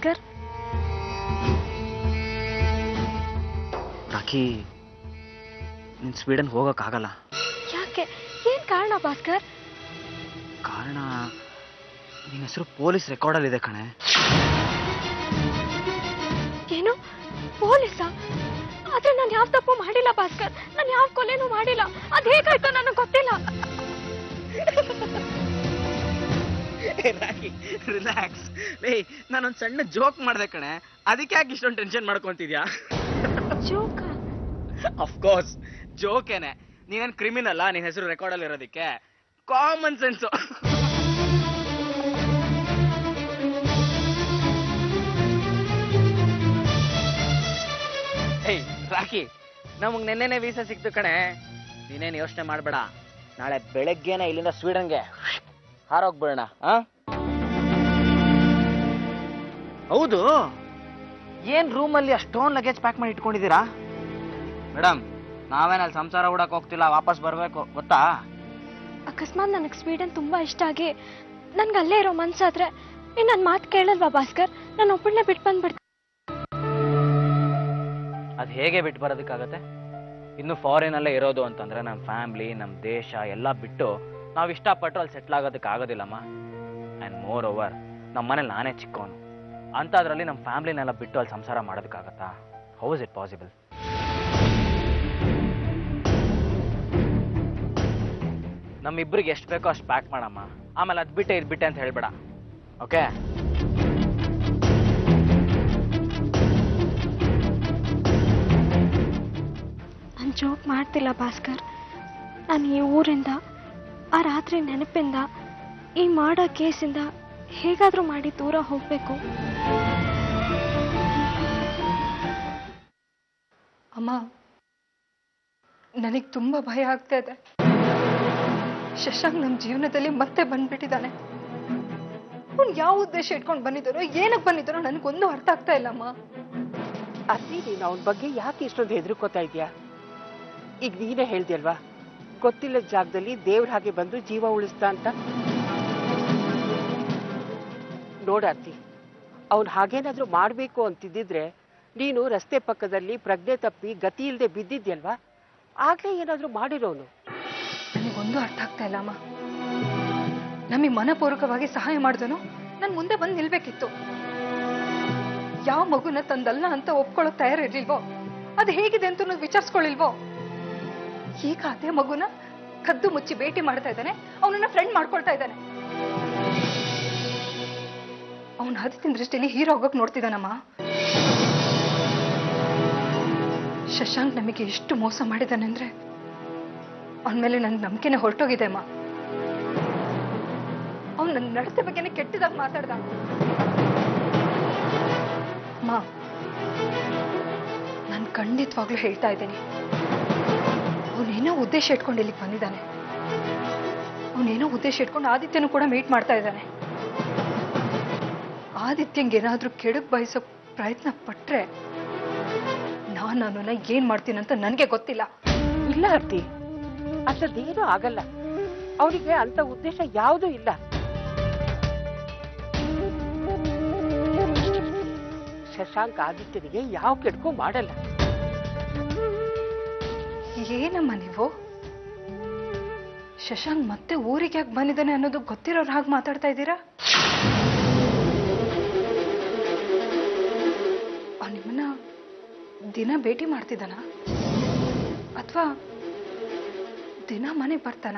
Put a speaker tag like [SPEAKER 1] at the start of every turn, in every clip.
[SPEAKER 1] ಭಾಸ್ಕರ್?
[SPEAKER 2] ರಾಖಿ, ನೀನ್ ಸ್ವೀಡನ್ ಹೋಗಕ್ಕಾಗಲ್ಲ.
[SPEAKER 1] ಯಾಕೆ? ಏನ್ ಕಾರಣ ಭಾಸ್ಕರ್?
[SPEAKER 2] ಕಾರಣ ನಿನ್ನ ಹೆಸರು ಪೊಲೀಸ್ ರೆಕಾರ್ಡಲ್ಲಿ ಇದೆ ಕಣೆ.
[SPEAKER 1] ಏನು? ಪೊಲೀಸಾ? ಆದ್ರೆ ನಾನು ಯಾವ ತಪ್ಪು ಮಾಡಿಲ್ಲ ಭಾಸ್ಕರ್, ನಾನು ಯಾವ ಕೊಲೆನೂ ಮಾಡಿಲ್ಲ. ಅದ್ ಹೇಗಾಯ್ತು ನನಗೆ ಗೊತ್ತಿಲ್ಲ.
[SPEAKER 2] ರಿಲ್ಯಾಕ್ಸ್. ನಾನೊಂದ್ ಸಣ್ಣ ಜೋಕ್ ಮಾಡ್ದೆ ಕಣೆ, ಅದಕ್ಕೆ ಯಾಕೆ ಇಷ್ಟೊಂದು ಟೆನ್ಷನ್ ಮಾಡ್ಕೊಂತಿದ್ಯಾ?
[SPEAKER 1] ಜೋಕ?
[SPEAKER 2] ಅಫ್ಕೋರ್ಸ್ ಜೋಕೇನೆ. ನೀನೇನ್ ಕ್ರಿಮಿನಲ್ಲ ನಿನ್ ಹೆಸರು ರೆಕಾರ್ಡಲ್ಲಿ ಇರೋದಿಕ್ಕೆ. Common sense. ಹೇಯ್ ರಾಖಿ, ನಮಗ್ ನೆನ್ನೆನೆ ವೀಸಾ ಸಿಕ್ತು ಕಣೆ. ನೀನೇನು ಯೋಚನೆ ಮಾಡ್ಬೇಡ, ನಾಳೆ ಬೆಳಗ್ಗೆನೆ ಇಲ್ಲಿಂದ ಸ್ವೀಡನ್ಗೆ ಹಾರೋಗ್ಬೇಡ. ಹೌದು, ಏನ್ ರೂಮಲ್ಲಿ ಅಷ್ಟೊಂದು ಲಗೇಜ್ ಪ್ಯಾಕ್ ಮಾಡಿ ಇಟ್ಕೊಂಡಿದ್ದೀರಾ? ಮೇಡಮ್, ನಾವೇನಲ್ಲಿ ಸಂಸಾರ ಹೂಡಕ್ ಹೋಗ್ತಿಲ್ಲ, ವಾಪಸ್ ಬರ್ಬೇಕು, ಗೊತ್ತಾ?
[SPEAKER 1] ಅಕಸ್ಮಾತ್ ನನಗೆ ಸ್ವೀಡನ್ ತುಂಬಾ ಇಷ್ಟ ಆಗಿ ನನ್ಗೆ ಅಲ್ಲೇ ಇರೋ ಮನ್ಸಾದ್ರೆ ನೀನ್ ನನ್ನ ಮಾತು ಕೇಳಲ್ವಾ ಭಾಸ್ಕರ್? ನಾನು ಒಬ್ಬಳನ್ನೇ ಬಿಟ್ಟು ಬಂದ್ಬಿಡ್ತೀನಿ.
[SPEAKER 2] ಅದ್ ಹೇಗೆ ಬಿಟ್ಟು ಬರೋದಕ್ಕಾಗತ್ತೆ? ಇನ್ನು ಫಾರಿನ್ ಅಲ್ಲೇ ಇರೋದು ಅಂತಂದ್ರೆ ನಮ್ಮ ಫ್ಯಾಮಿಲಿ, ನಮ್ಮ ದೇಶ ಎಲ್ಲ ಬಿಟ್ಟು ನಾವು ಇಷ್ಟಪಟ್ಟು ಅಲ್ಲಿ ಸೆಟ್ಲ್ ಆಗೋದಕ್ಕೆ ಆಗೋದಿಲ್ಲಮ್ಮ. ಆ್ಯಂಡ್ ಮೋರ್ ಓವರ್, ನಮ್ಮ ಮನೇಲಿ ನಾನೇ ಚಿಕ್ಕವನು ಅಂಥದ್ರಲ್ಲಿ ನಮ್ಮ ಫ್ಯಾಮಿಲಿನೆಲ್ಲ ಬಿಟ್ಟು ಅಲ್ಲಿ ಸಂಸಾರ ಮಾಡೋದಕ್ಕಾಗತ್ತಾ? How is it possible? ನಮ್ಮಿಬ್ಬರಿಗೆ ಎಷ್ಟು ಬೇಕೋ ಅಷ್ಟು ಪ್ಯಾಕ್ ಮಾಡಮ್ಮ. ಆಮೇಲೆ ಅದು ಬಿಟ್ಟೆ ಇದು ಬಿಟ್ಟೆ ಅಂತ ಹೇಳ್ಬೇಡ, ಓಕೆ?
[SPEAKER 1] ನಾನು ಜೋಕ್ ಮಾಡ್ತಿಲ್ಲ ಭಾಸ್ಕರ್. ನಾನು ಈ ಊರಿಂದ, ಆ ರಾತ್ರಿ ನೆನಪಿಂದ, ಈ ಮಾಡೋ ಕೇಸಿಂದ ಹೇಗಾದ್ರೂ ಮಾಡಿ ದೂರ ಹೋಗ್ಬೇಕು.
[SPEAKER 3] ಅಮ್ಮ, ನನಗೆ ತುಂಬಾ ಭಯ ಆಗ್ತಾ ಇದೆ. ಶಶಾಂಕ್ ನಮ್ಮ ಜೀವನದಲ್ಲಿ ಮತ್ತೆ ಬಂದ್ಬಿಟ್ಟಿದ್ದಾನೆ. ಅವ್ನು ಯಾವ ಉದ್ದೇಶ ಇಟ್ಕೊಂಡು ಬಂದಿದ್ದಾರೋ, ಏನಕ್ಕೆ ಬಂದಿದ್ದಾರೋ ನನಗೊಂದು ಅರ್ಥ ಆಗ್ತಾ ಇಲ್ಲ ಅಮ್ಮ.
[SPEAKER 4] ಅದೇ ನೀನು ಅವನ ಬಗ್ಗೆ ಯಾಕೆ ಇಷ್ಟೊಂದು ಹೆದರ್ಕೋತಾ ಇದೆಯಾ? ಈಗ ನೀನೇ ಹೇಳ್ದಿಯಲ್ವಾ, ಗೊತ್ತಿಲ್ಲದ ಜಾಗದಲ್ಲಿ ದೇವ್ರ ಹಾಗೆ ಬಂದು ಜೀವ ಉಳಿಸ್ತಾ ಅಂತ. ನೋಡಾರ್ತಿ, ಅವನು ಹಾಗೇನಾದ್ರೂ ಮಾಡಬೇಕು ಅಂತಿದ್ದಿದ್ರೆ ನೀನು ರಸ್ತೆ ಪಕ್ಕದಲ್ಲಿ ಪ್ರಜ್ಞೆ ತಪ್ಪಿ ಗತಿ ಇಲ್ಲದೆ ಬಿದ್ದಿದ್ಯಲ್ವಾ, ಆಗ್ಲೇ ಏನಾದ್ರೂ ಮಾಡಿರೋನು.
[SPEAKER 3] ನನಗೊಂದು ಅರ್ಥ ಆಗ್ತಾ ಇಲ್ಲ ಅಮ್ಮ. ನಮಗೆ ಮನಪೂರ್ವಕವಾಗಿ ಸಹಾಯ ಮಾಡಿದನು ನನ್ ಮುಂದೆ ಬಂದು ನಿಲ್ಬೇಕಿತ್ತು. ಯಾವ ಮಗುನ ತಂದಲ್ಲ ಅಂತ ಒಪ್ಕೊಳ್ಳೋಕ್ ತಯಾರಿರ್ಲಿಲ್ವೋ, ಅದು ಹೇಗಿದೆ ಅಂತ ವಿಚಾರಿಸ್ಕೊಳ್ಳಿಲ್ವೋ. ಈಗ ಅದೇ ಮಗುನ ಕದ್ದು ಮುಚ್ಚಿ ಭೇಟಿ ಮಾಡ್ತಾ ಇದ್ದಾನೆ, ಅವನನ್ನ ಫ್ರೆಂಡ್ ಮಾಡ್ಕೊಳ್ತಾ ಇದ್ದಾನೆ. ಅವನ ಹದಿತಿನ ದೃಷ್ಟಿಯಲ್ಲಿ ಹೀರೋ ಹೋಗಕ್ ನೋಡ್ತಿದ್ದಾನಮ್ಮ. ಶಶಾಂಕ್ ನಮಗೆ ಎಷ್ಟು ಮೋಸ ಮಾಡಿದ್ದಾನೆ ಅಂದ್ರೆ ಅವನ ಮೇಲೆ ನನ್ ನಂಬಿಕೆನೆ ಹೊರಟೋಗಿದೆ ಅಮ್ಮ. ಅವನು ನನ್ನ ನಡತೆ ಬಗ್ಗೆನೇ ಕೆಟ್ಟದಾಗ ಮಾತಾಡ್ದ ಅಮ್ಮ. ನಾನು ಖಂಡಿತವಾಗ್ಲೂ ಹೇಳ್ತಾ ಇದ್ದೀನಿ, ಅವನೇನೋ ಉದ್ದೇಶ ಇಟ್ಕೊಂಡು ಇಲ್ಲಿಗೆ ಬಂದಿದ್ದಾನೆ. ಅವನೇನೋ ಉದ್ದೇಶ ಇಟ್ಕೊಂಡು ಆದಿತ್ಯನೂ ಕೂಡ ಮೀಟ್ ಮಾಡ್ತಾ ಇದ್ದಾನೆ. ಆದಿತ್ಯಂಗೆ ಏನಾದ್ರೂ ಕೆಡಕ್ ಬಯಸೋ ಪ್ರಯತ್ನ ಪಟ್ರೆ ನಾನು ಅವನನ್ನ ಏನ್ ಮಾಡ್ತೀನಂತ ನನಗೆ ಗೊತ್ತಿಲ್ಲ.
[SPEAKER 4] ಇಲ್ಲ ಆರ್ತಿ, ಅಂಥದ್ದೇನೂ ಆಗಲ್ಲ. ಅವನಿಗೆ ಅಂತ ಉದ್ದೇಶ ಯಾವುದೂ ಇಲ್ಲ. ಶಶಾಂಕ್ ಆದಿತ್ಯನಿಗೆ ಯಾವ ಕೆಡಕು ಮಾಡಲ್ಲ.
[SPEAKER 3] ಏನಮ್ಮ ನೀವು? ಶಶಾಂಕ್ ಮತ್ತೆ ಊರಿಗೆ ಯಾಕೆ ಬಂದಿದ್ದಾನೆ ಅನ್ನೋದು ಗೊತ್ತಿರೋರು ಹಾಗೆ ಮಾತಾಡ್ತಾ ಇದ್ದೀರಾ? ನಿಮ್ಮನ್ನ ದಿನ ಭೇಟಿ ಮಾಡ್ತಿದ್ದಾನ ಅಥವಾ ದಿನ ಮನೆಗೆ ಬರ್ತಾನ?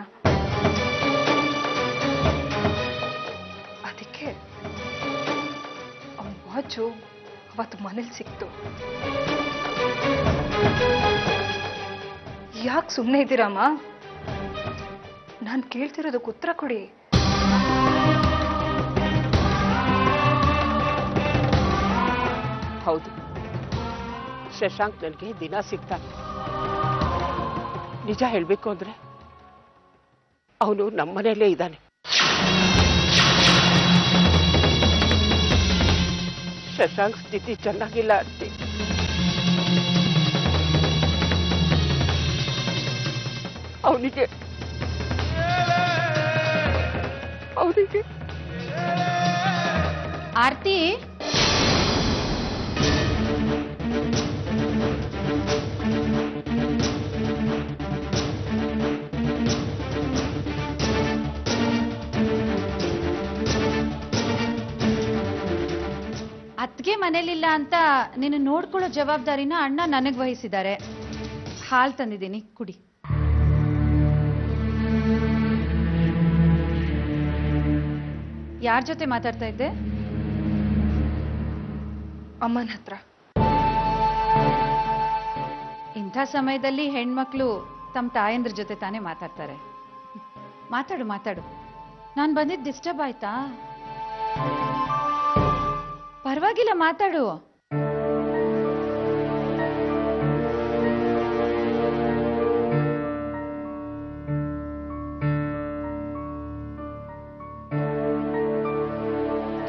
[SPEAKER 3] ಅದಕ್ಕೆ ಅವನ ವಾಚು ಅವತ್ತು ಮನೇಲಿ ಸಿಕ್ತು. ಯಾಕೆ ಸುಮ್ಮನೆ ಇದ್ದೀರಮ್ಮ? ನಾನು ಕೇಳ್ತಿರೋದಕ್ಕೆ ಉತ್ತರ ಕೊಡಿ.
[SPEAKER 4] ಹೌದು, ಶಶಾಂಕ್ ನನಗೆ ದಿನ ಸಿಗ್ತಾನೆ. ನಿಜ ಹೇಳ್ಬೇಕು ಅಂದ್ರೆ ಅವನು ನಮ್ಮನೆಯಲ್ಲೇ ಇದ್ದಾನೆ. ಶಶಾಂಕ್ ಸ್ಥಿತಿ ಚೆನ್ನಾಗಿಲ್ಲ ಅಂತೆ. ಅವನಿಗೆ
[SPEAKER 5] ಆರ್ತಿ, ಮನೇಲಿಲ್ಲ ಅಂತ ನಿನ್ನ ನೋಡ್ಕೊಳ್ಳೋ ಜವಾಬ್ದಾರಿನ ಅಣ್ಣ ನನಗೆ ವಹಿಸಿದ್ದಾರೆ. ಹಾಲು ತಂದಿದ್ದೀನಿ, ಕುಡಿ. ಯಾರ ಜೊತೆ ಮಾತಾಡ್ತಾ ಇದ್ದೆ?
[SPEAKER 3] ಅಮ್ಮನ ಹತ್ರ.
[SPEAKER 5] ಇಂಥ ಸಮಯದಲ್ಲಿ ಹೆಣ್ಮಕ್ಳು ತಮ್ಮ ತಾಯಂದ್ರ ಜೊತೆ ತಾನೇ ಮಾತಾಡ್ತಾರೆ. ಮಾತಾಡು ಮಾತಾಡು. ನಾನು ಬಂದಿದ್ದು ಡಿಸ್ಟರ್ಬ್ ಆಯ್ತಾ? ಪರವಾಗಿಲ್ಲ, ಮಾತಾಡು.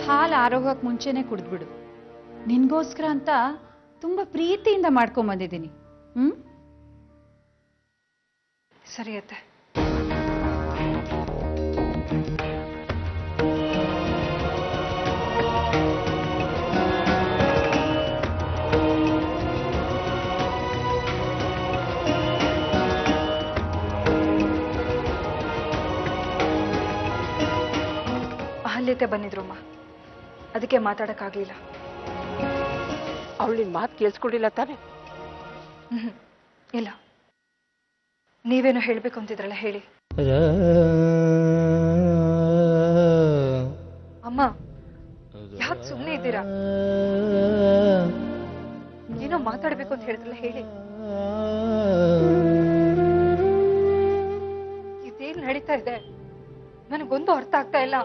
[SPEAKER 5] ಹಾಲು ಆರೋಗಕ್ಕೆ ಮುಂಚೆನೆ ಕುಡಿದ್ಬಿಡು. ನಿನ್ಗೋಸ್ಕರ ಅಂತ ತುಂಬಾ ಪ್ರೀತಿಯಿಂದ ಮಾಡ್ಕೊಂಬಂದಿದ್ದೀನಿ.
[SPEAKER 3] ಸರಿ ಅತ್ತೆ. ಅಹಲ್ಯತೆ ಬಂದಿದ್ರಮ್ಮ, ಅದಕ್ಕೆ ಮಾತಾಡಕ್ಕಾಗ್ಲಿಲ್ಲ.
[SPEAKER 4] ಅವಳು ನಿನ್ ಮಾತು ಕೇಳಿಸ್ಕೊಂಡಿಲ್ಲ ತಾನೆ?
[SPEAKER 3] ಇಲ್ಲ. ನೀವೇನು ಹೇಳ್ಬೇಕು ಅಂತಿದ್ರಲ್ಲ, ಹೇಳಿ. ಅಮ್ಮ, ಯಾಕೆ ಸುಮ್ಮನೆ ಇದ್ದೀರಾ? ಏನೋ ಮಾತಾಡ್ಬೇಕು ಅಂತ ಹೇಳಿದ್ರಲ್ಲ, ಹೇಳಿ. ಇದೇನ್ ನಡೀತಾ ಇದೆ? ನನಗೊಂದು ಅರ್ಥ ಆಗ್ತಾ ಇಲ್ಲ.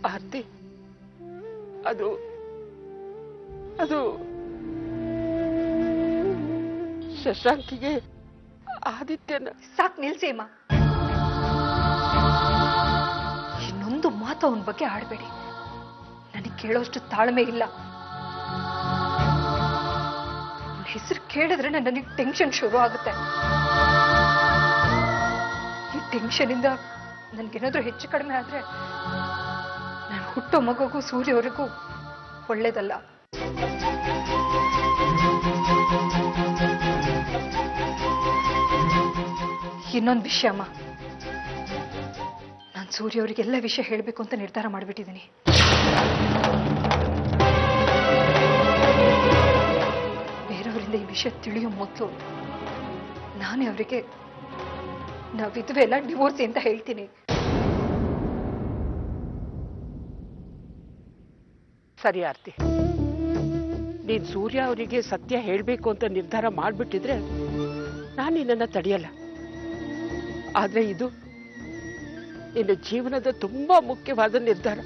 [SPEAKER 4] ಆರ್ತಿ, ಅದು ಅದು ಶಶಾಂಕಿಗೆ ಆದಿತ್ಯನ.
[SPEAKER 3] ಸಾಕ್ ನಿಲ್ಸಿ ಅಮ್ಮ. ಇನ್ನೊಂದು ಮಾತು ಅವನ ಬಗ್ಗೆ ಆಡ್ಬೇಡಿ. ನನಗೆ ಕೇಳೋಷ್ಟು ತಾಳ್ಮೆ ಇಲ್ಲ. ಅವನ ಹೆಸರು ಕೇಳಿದ್ರೆ ನನಗೆ ಟೆನ್ಷನ್ ಶುರು ಆಗುತ್ತೆ. ಈ ಟೆನ್ಷನ್ ಇಂದ ನನ್ಗೇನಾದ್ರೂ ಹೆಚ್ಚು ಕಡಿಮೆ ಆದ್ರೆ ನಾನು ಹುಟ್ಟೋ ಮಗುಗೂ ಸೂರ್ಯವರೆಗೂ ಒಳ್ಳೇದಲ್ಲ. ಇನ್ನೊಂದು ವಿಷಯ ಅಮ್ಮ, ನಾನು ಸೂರ್ಯವರಿಗೆಲ್ಲ ವಿಷಯ ಹೇಳಬೇಕು ಅಂತ ನಿರ್ಧಾರ ಮಾಡಿಬಿಟ್ಟಿದ್ದೀನಿ. ಬೇರೆಯವರಿಂದ ಈ ವಿಷಯ ತಿಳಿಯೋ ಮೊದಲು ನಾನೇ ಅವರಿಗೆ ನಾವಿದುವೆ ಎಲ್ಲ ಡಿವೋರ್ಸಿ ಅಂತ ಹೇಳ್ತೀನಿ.
[SPEAKER 4] ಸರಿ ಆರ್ತಿ, ನೀನ್ ಸೂರ್ಯ ಅವರಿಗೆ ಸತ್ಯ ಹೇಳ್ಬೇಕು ಅಂತ ನಿರ್ಧಾರ ಮಾಡ್ಬಿಟ್ಟಿದ್ರೆ ನಾನು ನಿನ್ನನ್ನ ತಡೆಯಲ್ಲ. ಆದ್ರೆ ಇದು ನಿನ್ನ ಜೀವನದ ತುಂಬಾ ಮುಖ್ಯವಾದ ನಿರ್ಧಾರ.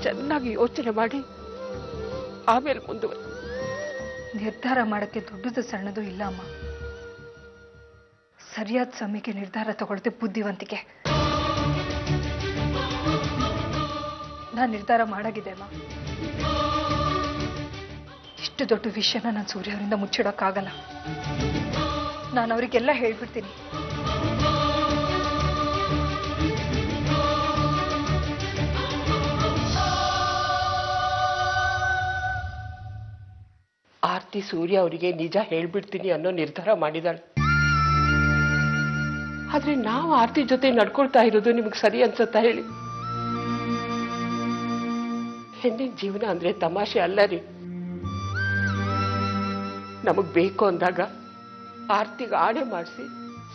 [SPEAKER 4] ಚೆನ್ನಾಗಿ ಯೋಚನೆ ಮಾಡಿ ಆಮೇಲೆ ಮುಂದುವರೆ.
[SPEAKER 3] ನಿರ್ಧಾರ ಮಾಡಕ್ಕೆ ದೊಡ್ಡದು ಸಣ್ಣದು ಇಲ್ಲ ಅಮ್ಮ. ಸರಿಯಾದ ಸಮಯಕ್ಕೆ ನಿರ್ಧಾರ ತಗೊಳ್ತೆ ಬುದ್ಧಿವಂತಿಕೆ. ನಾನು ನಿರ್ಧಾರ ಮಾಡಾಗಿದೆ ಅಮ್ಮ. ಇಷ್ಟು ದೊಡ್ಡ ವಿಷಯನ ನಾನು ಸೂರ್ಯ ಅವರಿಂದ ಮುಚ್ಚಿಡೋಕ್ಕಾಗಲ್ಲ. ನಾನು ಅವರಿಗೆಲ್ಲ ಹೇಳ್ಬಿಡ್ತೀನಿ.
[SPEAKER 4] ಆರ್ತಿ ಸೂರ್ಯ ಅವರಿಗೆ ನಿಜ ಹೇಳ್ಬಿಡ್ತೀನಿ ಅನ್ನೋ ನಿರ್ಧಾರ ಮಾಡಿದಾಳೆ. ಆದ್ರೆ ನಾವು ಆರ್ತಿ ಜೊತೆ ನಡ್ಕೊಳ್ತಾ ಇರೋದು ನಿಮ್ಗೆ ಸರಿ ಅನ್ಸತ್ತಾ ಹೇಳಿ? ಹೆಣ್ಣಿನ ಜೀವನ ಅಂದ್ರೆ ತಮಾಷೆ ಅಲ್ಲ ರೀ. ನಮಗ್ ಬೇಕು ಅಂದಾಗ ಆರ್ತಿಗೆ ಆಣೆ ಮಾಡಿಸಿ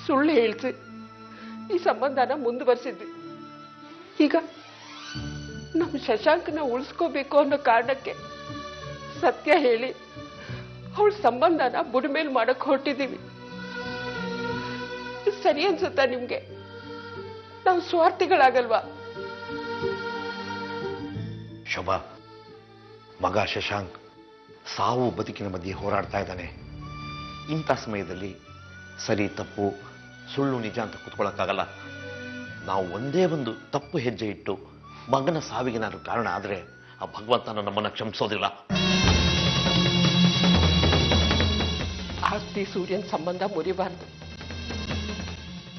[SPEAKER 4] ಸುಳ್ಳು ಹೇಳ್ಸಿ ಈ ಸಂಬಂಧನ ಮುಂದುವರಿಸಿದ್ವಿ. ಈಗ ನಮ್ಮ ಶಶಾಂಕನ ಉಳಿಸ್ಕೋಬೇಕು ಅನ್ನೋ ಕಾರಣಕ್ಕೆ ಸತ್ಯ ಹೇಳಿ ಅವಳ ಸಂಬಂಧನ ಬುಡಮೇಲ್ ಮಾಡಕ್ ಹೊರಟಿದ್ದೀವಿ. ಸರಿ ಅನ್ಸುತ್ತಾ ನಿಮ್ಗೆ? ನಾವು ಸ್ವಾರ್ಥಿಗಳಾಗಲ್ವಾ?
[SPEAKER 6] ಶೋಭಾ, ಮಗ ಶಶಾಂಕ್ ಸಾವು ಬದುಕಿನ ಮಧ್ಯೆ ಹೋರಾಡ್ತಾ ಇದ್ದಾನೆ. ಇಂಥ ಸಮಯದಲ್ಲಿ ಸರಿ ತಪ್ಪು ಸುಳ್ಳು ನಿಜ ಅಂತ ಕೂತ್ಕೊಳ್ಳೋಕ್ಕಾಗಲ್ಲ. ನಾವು ಒಂದೇ ಒಂದು ತಪ್ಪು ಹೆಜ್ಜೆ ಇಟ್ಟು ಮಗನ ಸಾವಿಗೆ ನಾನು ಕಾರಣ ಆದರೆ ಆ ಭಗವಂತನ ನಮ್ಮನ್ನು ಕ್ಷಮಿಸೋದಿಲ್ಲ.
[SPEAKER 4] ಆರ್ತಿ ಸೂರ್ಯನ ಸಂಬಂಧ ಮುರಿಬಾರ್ದು.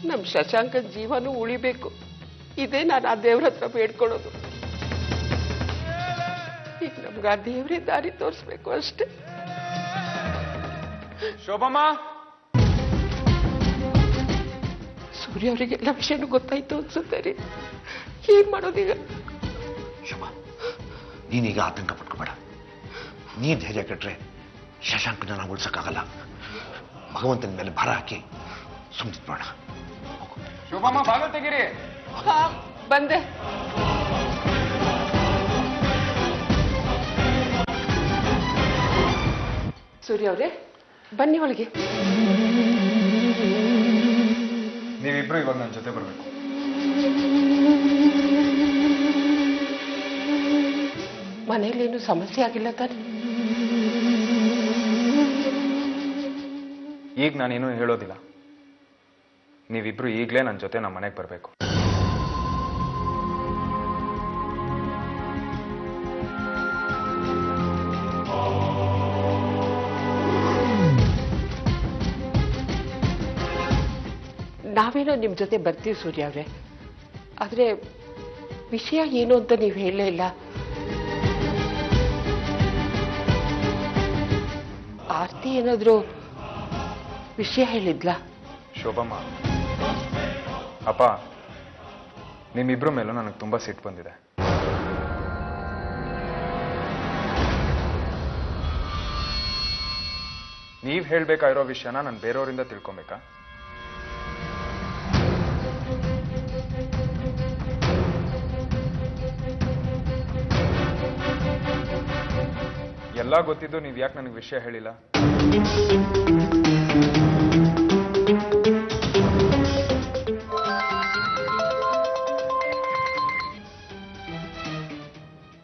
[SPEAKER 4] ನಮ್ ಶಶಾಂಕನ ಜೀವನೂ ಉಳಿಬೇಕು. ಇದೇ ನಾನು ಆ ದೇವ್ರ ಹತ್ರ ಬೇಡ್ಕೊಳ್ಳೋದು. ಈಗ ನಮ್ಗೆ ಆ ದೇವ್ರೇ ದಾರಿ ತೋರಿಸ್ಬೇಕು ಅಷ್ಟೇ.
[SPEAKER 7] ಶೋಭಮ್ಮ,
[SPEAKER 4] ಸೂರ್ಯ ಅವರಿಗೆಲ್ಲ ವಿಷಯನೂ ಗೊತ್ತಾಯ್ತು ಅನ್ಸುತ್ತೆ ರೀ. ಏನ್ ಮಾಡೋದೀಗ?
[SPEAKER 6] ಶೋಭಾ, ನೀನೀಗ ಆತಂಕ ಪಟ್ಕೋಬೇಡ. ನೀ ಧೈರ್ಯ ಕೆಟ್ರೆ ಶಶಾಂಕನ ನಾವು ಉಳ್ಸಕ್ಕಾಗಲ್ಲ. ಭಗವಂತನ ಮೇಲೆ ಭಾರ ಹಾಕಿ ಸುಮ್ಮನಿದ್ಬೇಡ.
[SPEAKER 7] ಶೋಭಮ್ಮ, ಬಾಗಿಲು ತೆಗೀರಿ.
[SPEAKER 4] ಹಾ, ಬಂದೆ. ಸೂರ್ಯ ಅವರೇ, ಬನ್ನಿ ಒಳಗೆ.
[SPEAKER 7] ನೀವಿಬ್ರು ಇವಾಗ ನನ್ನ ಜೊತೆ ಬರಬೇಕು.
[SPEAKER 4] ಮನೇಲೇನು ಸಮಸ್ಯೆ ಆಗಿಲ್ಲ ತಾನೆ?
[SPEAKER 7] ಈಗ ನಾನೇನು ಹೇಳೋದಿಲ್ಲ. ನೀವಿಬ್ರು ಈಗಲೇ ನನ್ನ ಜೊತೆ ನಮ್ಮ ಮನೆಗೆ ಬರಬೇಕು.
[SPEAKER 4] ನಾವೇನೋ ನಿಮ್ಮ ಜೊತೆ ಬರ್ತೀವಿ ಸೂರ್ಯ ಅವರೇ, ಆದರೆ ವಿಷಯ ಏನು ಅಂತ ನೀವು ಹೇಳಲೇ ಇಲ್ಲ. ಆರ್ತಿ ಏನಾದರೂ ವಿಷಯ ಹೇಳಿದ್ಲಾ?
[SPEAKER 7] ಶೋಭಮ್ಮ, ಅಪ್ಪ, ನಿಮ್ಮಿಬ್ರ ಮೇಲೂ ನನಗೆ ತುಂಬ ಸಿಟ್ಟು ಬಂದಿದೆ. ನೀವು ಹೇಳಬೇಕಾಗಿರೋ ವಿಷಯನ ನಾನು ಬೇರೆಯವರಿಂದ ತಿಳ್ಕೊಬೇಕಾ? ಎಲ್ಲ ಗೊತ್ತಿದ್ದು ನೀವು ಯಾಕೆ ನನಗೆ ವಿಷಯ ಹೇಳಿಲ್ಲ?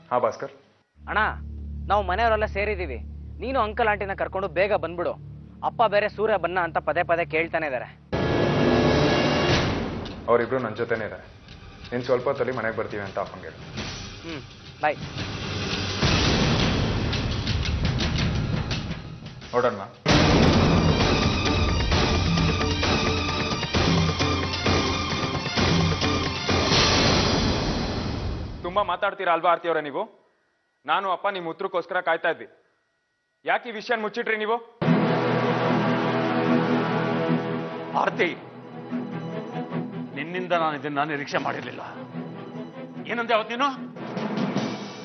[SPEAKER 7] ಹಾ ಭಾಸ್ಕರ್.
[SPEAKER 2] ಅಣ್ಣ, ನಾವು ಮನೆಯವರೆಲ್ಲ ಸೇರಿದ್ದೀವಿ. ನೀನು ಅಂಕಲ್ ಆಂಟಿನ ಕರ್ಕೊಂಡು ಬೇಗ ಬಂದ್ಬಿಡು. ಅಪ್ಪ ಬೇರೆ ಸೂರ್ಯ ಬನ್ನ ಅಂತ ಪದೇ ಪದೇ ಕೇಳ್ತಾನೆ ಇದ್ದಾರೆ.
[SPEAKER 7] ಅವರಿಬ್ರು ನನ್ನ ಜೊತೆನೇ ಇದ್ದಾರೆ. ನೀನು ಸ್ವಲ್ಪ ಹೊತ್ತಲ್ಲಿ ಮನೆಗೆ ಬರ್ತೀವಿ ಅಂತ ಅಪ್ಪಂಗೆ ಹೇಳು.
[SPEAKER 2] ಬಾಯ್.
[SPEAKER 7] ನೋಡೋಣ. ತುಂಬಾ ಮಾತಾಡ್ತೀರಾ ಅಲ್ವಾ ಆರ್ತಿ ಅವರೇ ನೀವು? ನಾನು ಅಪ್ಪ ನಿಮ್ಮ ಉತ್ತರಕ್ಕೋಸ್ಕರ ಕಾಯ್ತಾ ಇದ್ವಿ. ಯಾಕೆ ಈ ವಿಷಯ ಮುಚ್ಚಿಟ್ರಿ ನೀವು?
[SPEAKER 8] ಆರ್ತಿ, ನಿನ್ನಿಂದ ನಾನು ಇದನ್ನ ನಿರೀಕ್ಷೆ ಮಾಡಿರಲಿಲ್ಲ. ಏನಂದೆ ಅವತ್ತು ನೀನು?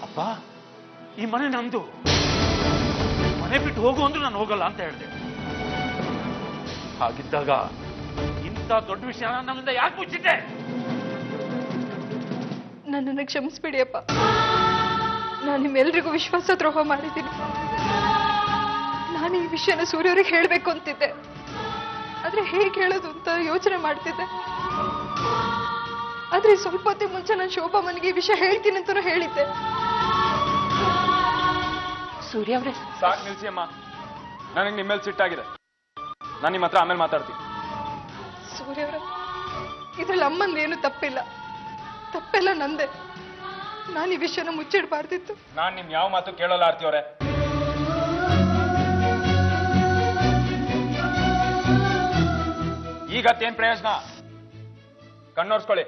[SPEAKER 8] ಅಪ್ಪ, ಈ ಮನೆ ನಂದು, ಮನೆ ಬಿಟ್ಟು ಹೋಗು ಅಂದ್ರೆ ನಾನು ಹೋಗಲ್ಲ ಅಂತ ಹೇಳಿದೆ. ಹಾಗಿದ್ದಾಗ ಇಂಥ ದೊಡ್ಡ ವಿಷಯ ನಮ್ಮಿಂದ ಯಾಕೆ ಮುಚ್ಚಿಟ್ಟೆ?
[SPEAKER 3] ನನ್ನನ್ನು ಕ್ಷಮಿಸ್ಬಿಡಿ ಅಪ್ಪ. ನಾನು ನಿಮ್ಮೆಲ್ರಿಗೂ ವಿಶ್ವಾಸ ದ್ರೋಹ ಮಾಡಿದ್ದೀನಿ. ನಾನು ಈ ವಿಷಯನ ಸೂರ್ಯವ್ರಿಗೆ ಹೇಳಬೇಕು ಅಂತಿದ್ದೆ, ಆದ್ರೆ ಹೇಗೆ ಹೇಳೋದು ಅಂತ ಯೋಚನೆ ಮಾಡ್ತಿದ್ದೆ. ಆದ್ರೆ ಸ್ವಲ್ಪ ಹೊತ್ತಿಗೆ ಮುಂಚೆ ನಾನು ಶೋಭಾಮನಿಗೆ ಈ ವಿಷಯ ಹೇಳ್ತೀನಿ ಅಂತಾನೂ ಹೇಳಿದ್ದೆ.
[SPEAKER 4] ಸೂರ್ಯ ಅವರೇ,
[SPEAKER 7] ಸಾಕು ನಿಲ್ಸಿ ಅಮ್ಮ. ನನಗೆ ನಿಮ್ಮ ಮೇಲೆ ಸಿಟ್ಟಾಗಿದೆ. ನಾನು ನಿಮ್ಮ ಹತ್ರ ಆಮೇಲೆ ಮಾತಾಡ್ತೀನಿ.
[SPEAKER 3] ಸೂರ್ಯವ್ರ, ಇದ್ರಲ್ಲಿ ಅಮ್ಮಂದು ಏನು ತಪ್ಪಿಲ್ಲ. ತಪ್ಪೆಲ್ಲ ನಂದೆ. ನಾನು ಈ ವಿಷಯನ ಮುಚ್ಚಿಡಬಾರ್ದಿತ್ತು.
[SPEAKER 7] ನಾನು ನಿಮ್ ಯಾವ ಮಾತು ಕೇಳೋಲ್ಲ ಆರ್ತಿ ಅವರೇ. ಈಗ ಅತ್ತೇನ್ ಪ್ರಯೋಜನ? ಕಣ್ಣೋರ್ಸ್ಕೊಳ್ಳಿ.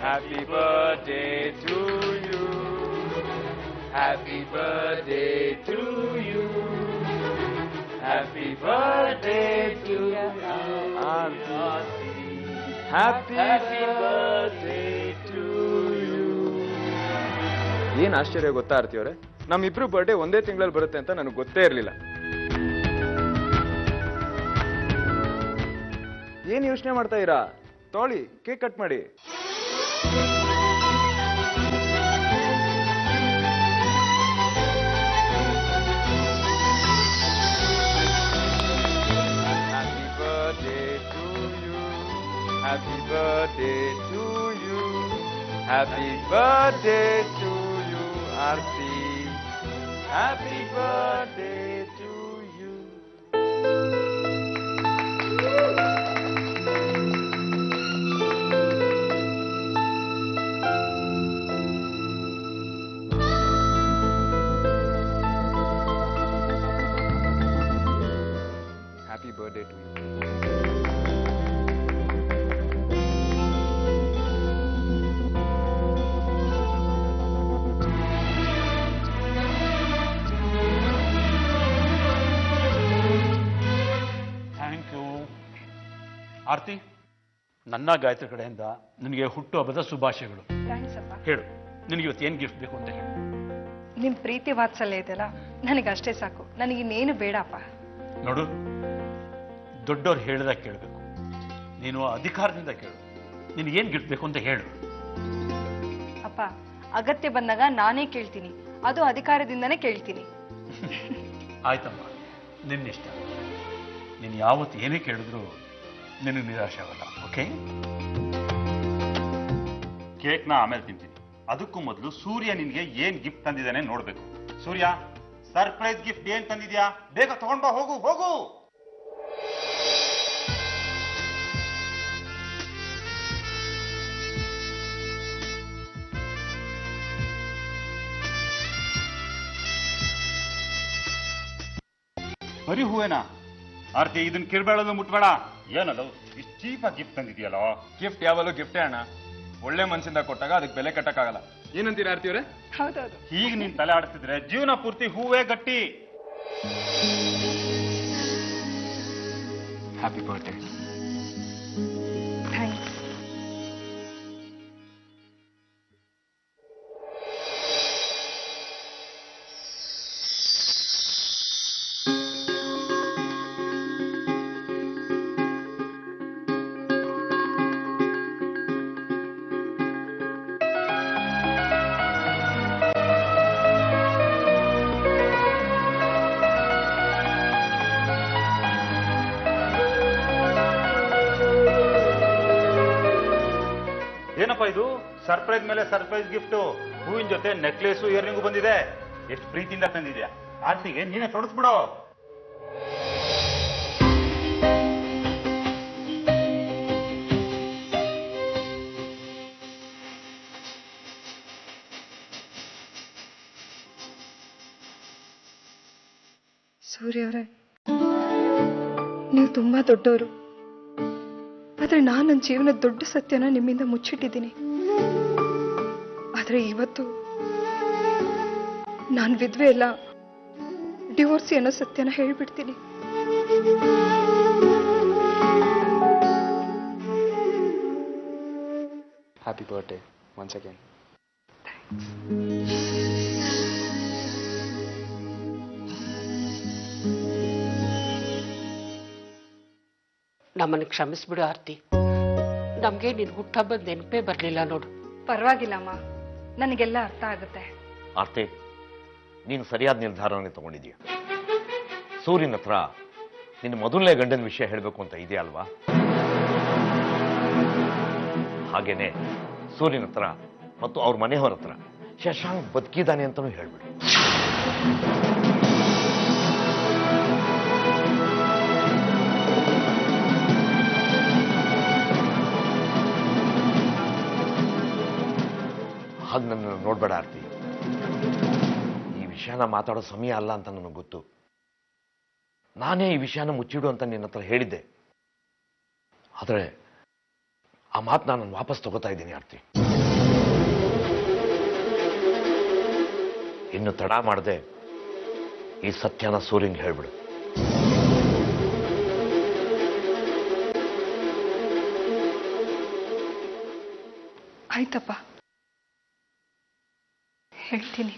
[SPEAKER 7] Happy birthday to you. Happy birthday to you. Happy birthday to you. Happy birthday to you. ಏನ್ ಆಶ್ಚರ್ಯ ಗೊತ್ತಾ ಆರ್ತಿ ಅವರೇ? ನಮ್ಮಿಬ್ರು ಬರ್ಡೇ ಒಂದೇ ತಿಂಗಳಲ್ಲಿ ಬರುತ್ತೆ ಅಂತ ನನಗೆ ಗೊತ್ತೇ ಇರಲಿಲ್ಲ. ಏನ್ ಯೋಚನೆ ಮಾಡ್ತಾ ಇರಾ? ತೊಳಿ, ಕೇಕ್ ಕಟ್ ಮಾಡಿ. Happy birthday to you. Happy birthday to you. Happy birthday to you Aarti. Happy birthday to you. Happy birthday to you.
[SPEAKER 8] Thank you Aarti. ನನ್ನ ಗಾಯತ್ರಿ ಕಡೆಯಿಂದ ನಿನಗೆ ಹುಟ್ಟುಹಬ್ಬದ ಶುಭಾಶಯಗಳು.
[SPEAKER 3] ಥ್ಯಾಂಕ್ಸ್ ಅಪ್ಪ.
[SPEAKER 8] ಹೇಳು, ನಿನಗೆ ಇವತ್ತು ಏನು ಗಿಫ್ಟ್ ಬೇಕು ಅಂತ ಹೇಳು.
[SPEAKER 3] ನಿಮ್ ಪ್ರೀತಿ ವಾತ್ಸಲ್ಯ ಇದೆಯಲ್ಲ, ನನಗೆ ಅಷ್ಟೇ ಸಾಕು. ನನಗಿನ್ನೇನು ಬೇಡಪ್ಪ.
[SPEAKER 8] ನೋಡು, ದೊಡ್ಡವ್ರು ಹೇಳಿದಾಗ ಕೇಳಬೇಕು. ನೀನು ಅಧಿಕಾರದಿಂದ ಕೇಳು. ನಿನಗೇನು ಗಿಫ್ಟ್ ಬೇಕು ಅಂತ ಹೇಳು.
[SPEAKER 3] ಅಪ್ಪ, ಅಗತ್ಯ ಬಂದಾಗ ನಾನೇ ಕೇಳ್ತೀನಿ, ಅದು ಅಧಿಕಾರದಿಂದನೇ ಕೇಳ್ತೀನಿ.
[SPEAKER 8] ಆಯ್ತಮ್ಮ, ನಿನ್ನಿಷ್ಟ. ನೀನು ಯಾವತ್ತು ಏನೇ ಕೇಳಿದ್ರು ನಿನಗೆ ನಿರಾಶೆ ಆಗಲ್ಲ. ಓಕೆ?
[SPEAKER 9] ಕೇಕ್ನ ಆಮೇಲೆ ತಿಂತೀನಿ. ಅದಕ್ಕೂ ಮೊದಲು ಸೂರ್ಯ ನಿನ್ಗೆ ಏನ್ ಗಿಫ್ಟ್ ತಂದಿದ್ದಾನೆ ನೋಡ್ಬೇಕು. ಸೂರ್ಯ, ಸರ್ಪ್ರೈಸ್ ಗಿಫ್ಟ್ ಏನ್ ತಂದಿದ್ಯಾ? ಬೇಗ ತಗೊಂಡ್ ಬಾ, ಹೋಗು ಹೋಗು. ಬರೀ ಹೂವೇನಾ? ಆರ್ತಿ, ಇದನ್ನ ಕಿರ್ಬೇಡಲು ಮುಟ್ಬೇಡ. ಏನದು ಇಷ್ಟು ಚೀಪಾಗಿ ಗಿಫ್ಟ್ ತಂದಿದ್ಯಲ್ಲ?
[SPEAKER 7] ಗಿಫ್ಟ್ ಯಾವಾಗಲೂ ಗಿಫ್ಟೇ ಅಣ್ಣ. ಒಳ್ಳೆ ಮನಸ್ಸಿಂದ ಕೊಟ್ಟಾಗ ಅದಕ್ಕೆ ಬೆಲೆ ಕಟ್ಟಕ್ಕಾಗಲ್ಲ. ಏನಂತೀರಾ ಆರ್ತಿ ಅವರೇ?
[SPEAKER 3] ಹೌದೌದು.
[SPEAKER 9] ಹೀಗೆ ನೀನ್ ತಲೆ ಆಡಿಸ್ತಿದ್ರೆ ಜೀವನ ಪೂರ್ತಿ ಹೂವೇ ಗಟ್ಟಿ.
[SPEAKER 7] Happy birthday.
[SPEAKER 3] ಥ್ಯಾಂಕ್ಸ್.
[SPEAKER 9] ಏನಪ್ಪ ಇದು? ಸರ್ಪ್ರೈಸ್ ಮೇಲೆ ಸರ್ಪ್ರೈಸ್ ಗಿಫ್ಟ್. ಹೂವಿನ ಜೊತೆ ನೆಕ್ಲೆಸ್, ಇಯರಿಂಗು ಬಂದಿದೆ. ಎಷ್ಟು ಪ್ರೀತಿಯಿಂದ ತಂದಿದ್ಯಾ. ಆರ್ತಿಗೆ ನೀನೇ ತೊಡಸ್ಬಿಡು.
[SPEAKER 3] ಸೂರ್ಯ ಅವರೇ, ನೀವು ತುಂಬಾ ದೊಡ್ಡವರು. ಆದ್ರೆ ನಾನು ನನ್ನ ಜೀವನದ ದೊಡ್ಡ ಸತ್ಯನ ನಿಮ್ಮಿಂದ ಮುಚ್ಚಿಟ್ಟಿದ್ದೀನಿ. ಆದ್ರೆ ಇವತ್ತು ನಾನು ವಿಧವೆ ಅಲ್ಲ, ಡಿವೋರ್ಸಿ ಅನ್ನೋ ಸತ್ಯನ ಹೇಳ್ಬಿಡ್ತೀನಿ.
[SPEAKER 7] Happy birthday once again.
[SPEAKER 4] ನಮ್ಮನ್ನು ಕ್ಷಮಿಸ್ಬಿಡು ಆರ್ತಿ. ನಮ್ಗೆ ನಿನ್ ಹುಟ್ಟಹಬ್ಬದ ನೆನಪೇ ಬರ್ಲಿಲ್ಲ ನೋಡು.
[SPEAKER 3] ಪರವಾಗಿಲ್ಲಮ್ಮ, ನನಗೆಲ್ಲ ಅರ್ಥ ಆಗುತ್ತೆ.
[SPEAKER 6] ಆರ್ತಿ, ನೀನು ಸರಿಯಾದ ನಿರ್ಧಾರವನ್ನೇ ತಗೊಂಡಿದೀಯ. ಸೂರ್ಯನ ಹತ್ರ ನಿನ್ನ ಮೊದಲನೇ ಗಂಡನ ವಿಷಯ ಹೇಳಬೇಕು ಅಂತ ಇದೆಯಾ ಅಲ್ವಾ? ಹಾಗೇನೆ ಸೂರ್ಯನ ಹತ್ರ ಮತ್ತು ಅವ್ರ ಮನೆಯವರ ಹತ್ರ ಶಶಾಂಕ್ ಬದುಕಿದ್ದಾನೆ ಅಂತಲೂ ಹೇಳ್ಬಿಡು. ಹಾಗೆ ನನ್ನ ನೋಡ್ಬೇಡ ಆರ್ತಿ. ಈ ವಿಷಯನ ಮಾತಾಡೋ ಸಮಯ ಅಲ್ಲ ಅಂತ ನನಗೆ ಗೊತ್ತು. ನಾನೇ ಈ ವಿಷಯನ ಮುಚ್ಚಿಡು ಅಂತ ನಿನ್ನ ಹತ್ರ ಹೇಳಿದ್ದೆ. ಆದರೆ ಆ ಮಾತನ್ನ ನಾನು ವಾಪಸ್ ತಗೋತಾ ಇದ್ದೀನಿ ಆರ್ತಿ. ಇನ್ನು ತಡ ಮಾಡದೆ ಈ ಸತ್ಯನ ಸೂರ್ಯಂಗೆ ಹೇಳ್ಬಿಡು.
[SPEAKER 3] ಆಯ್ತಪ್ಪ, ಹೇಳ್ತೀನಿ.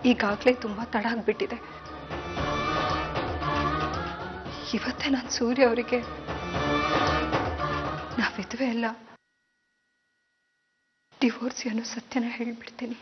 [SPEAKER 3] ಈಗಾಗಲೇ ತುಂಬಾ ತಡ ಆಗ್ಬಿಟ್ಟಿದೆ. ಇವತ್ತೇ ನಾನು ಸೂರ್ಯ ಅವರಿಗೆ ನಾ ವಿಧವೆ ಅಲ್ಲ, ಡಿವೋರ್ಸಿ ಅನ್ನೋ ಸತ್ಯನ ಹೇಳ್ಬಿಡ್ತೀನಿ.